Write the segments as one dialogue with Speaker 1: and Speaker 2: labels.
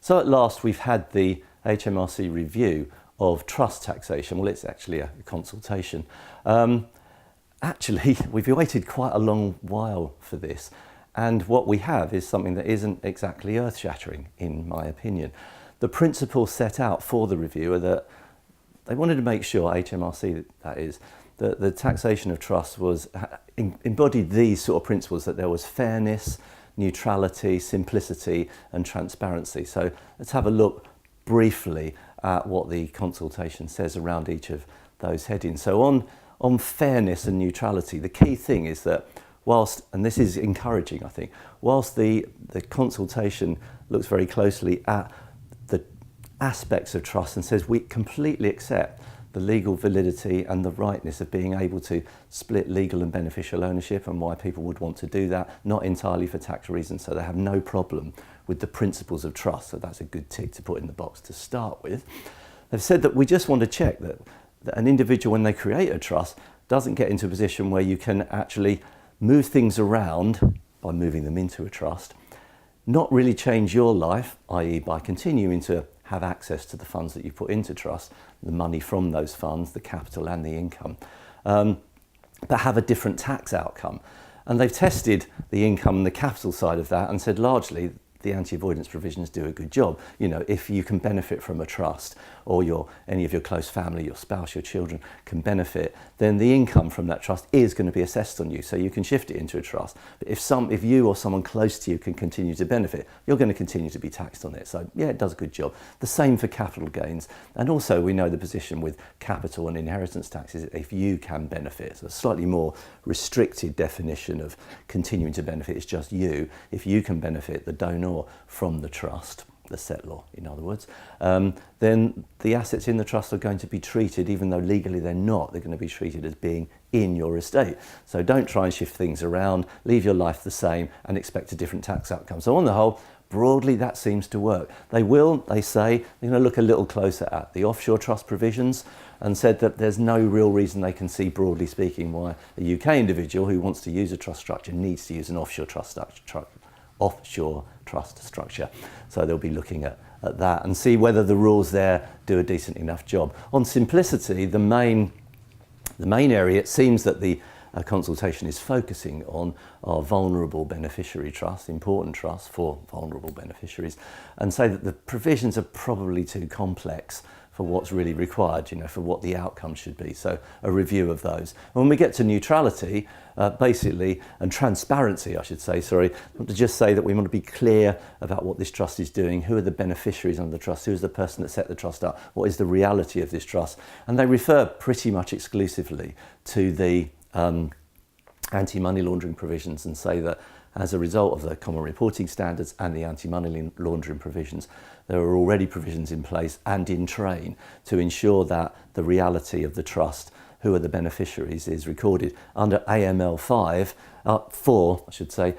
Speaker 1: So at last we've had the HMRC review of trust taxation. Well, it's actually a consultation. Actually, we've waited quite a long while for this, and what we have is something that isn't exactly earth-shattering, in my opinion. The principles set out for the review are that they wanted to make sure, HMRC that is, that the taxation of trusts was embodied these sort of principles, that there was fairness, neutrality, simplicity and transparency. So let's have a look briefly at what the consultation says around each of those headings. So on fairness and neutrality, the key thing is that whilst, and this is encouraging I think, whilst the consultation looks very closely at the aspects of trust and says we completely accept the legal validity and the rightness of being able to split legal and beneficial ownership and why people would want to do that, not entirely for tax reasons, so they have no problem with the principles of trust. So that's a good tick to put in the box to start with. They've said that we just want to check that an individual, when they create a trust, doesn't get into a position where you can actually move things around by moving them into a trust, not really change your life, i.e. by continuing to have access to the funds that you put into trust, the money from those funds, the capital and the income, but have a different tax outcome. And they've tested the income and the capital side of that and said largely the anti-avoidance provisions do a good job. You know, if you can benefit from a trust, or any of your close family, your spouse, your children can benefit, then the income from that trust is going to be assessed on you, so you can shift it into a trust. But if you or someone close to you can continue to benefit, you're going to continue to be taxed on it. So yeah, it does a good job. The same for capital gains. And also we know the position with capital and inheritance taxes, if you can benefit. So a slightly more restricted definition of continuing to benefit is just you. If you can benefit, the donor from the trust, the settlor in other words, then the assets in the trust are going to be treated, even though legally they're not, they're going to be treated as being in your estate. So don't try and shift things around, leave your life the same and expect a different tax outcome. So on the whole, broadly that seems to work. They say, they're going to look a little closer at the offshore trust provisions and said that there's no real reason they can see, broadly speaking, why a UK individual who wants to use a trust structure needs to use an offshore trust structure. So they'll be looking at that and see whether the rules there do a decent enough job. On simplicity, the main area it seems that the consultation is focusing on are vulnerable beneficiary trusts, important trusts for vulnerable beneficiaries, and say that the provisions are probably too complex for what's really required, you know, for what the outcome should be. So a review of those. And when we get to neutrality, basically, and transparency, I should say, sorry, I want to just say that we want to be clear about what this trust is doing, who are the beneficiaries under the trust, who is the person that set the trust up, what is the reality of this trust. And they refer pretty much exclusively to the anti-money laundering provisions and say that as a result of the common reporting standards and the anti-money laundering provisions, there are already provisions in place and in train to ensure that the reality of the trust, who are the beneficiaries, is recorded. Under AML 4, I should say,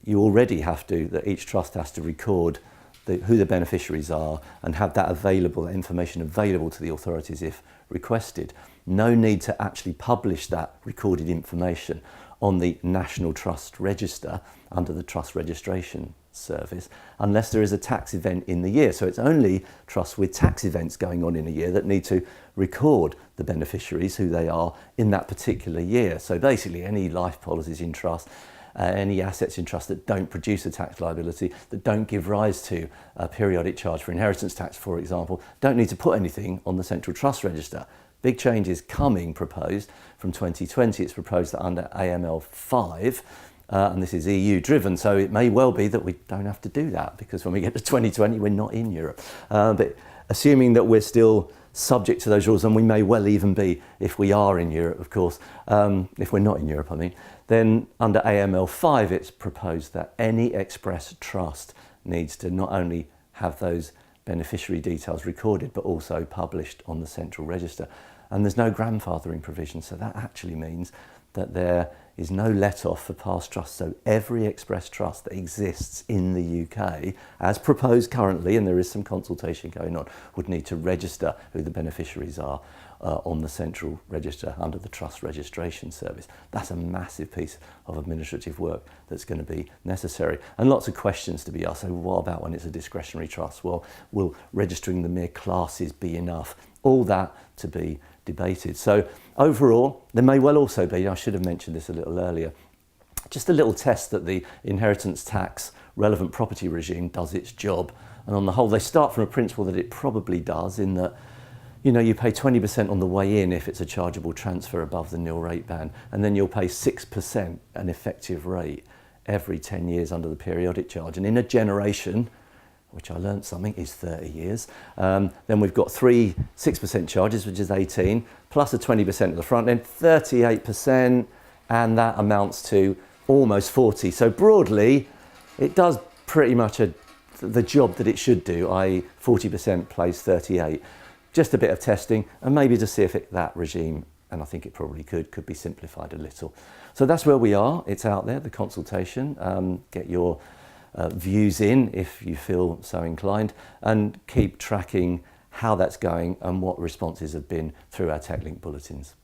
Speaker 1: you already have to, that each trust has to record who the beneficiaries are and have that information available to the authorities if requested. No need to actually publish that recorded information on the National Trust Register under the Trust Registration Service unless there is a tax event in the year. So it's only trusts with tax events going on in a year that need to record the beneficiaries, who they are in that particular year. So basically any life policies in trust, any assets in trust that don't produce a tax liability, that don't give rise to a periodic charge for inheritance tax, for example, don't need to put anything on the Central Trust Register. Big change is proposed from 2020. It's proposed that under AML 5, and this is EU driven, so it may well be that we don't have to do that, because when we get to 2020 we're not in Europe. But assuming that we're still subject to those rules, and we may well even be if we are in Europe, of course, if we're not in Europe, I mean, then under AML 5 it's proposed that any express trust needs to not only have those beneficiary details recorded but also published on the central register. And there's no grandfathering provision, so that actually means that there is no let-off for past trusts. So every express trust that exists in the UK, as proposed currently, and there is some consultation going on, would need to register who the beneficiaries are on the central register under the Trust Registration Service. That's a massive piece of administrative work that's going to be necessary. And lots of questions to be asked. So what about when it's a discretionary trust? Well, will registering the mere classes be enough? All that to be debated. So overall, there may well also be, I should have mentioned this a little earlier, just a little test that the inheritance tax relevant property regime does its job. And on the whole, they start from a principle that it probably does, in that, you know, you pay 20% on the way in if it's a chargeable transfer above the nil rate band, and then you'll pay 6% an effective rate every 10 years under the periodic charge. And in a generation, which I learnt something is 30 years, then we've got 6% charges, which is 18, plus a 20% at the front end, 38%, and that amounts to almost 40. So broadly, it does pretty much the job that it should do, i.e. 40% plays 38. Just a bit of testing, and maybe to see if that regime, and I think it probably could be simplified a little. So that's where we are. It's out there, the consultation. Get your views in if you feel so inclined, and keep tracking how that's going and what responses have been through our TechLink bulletins.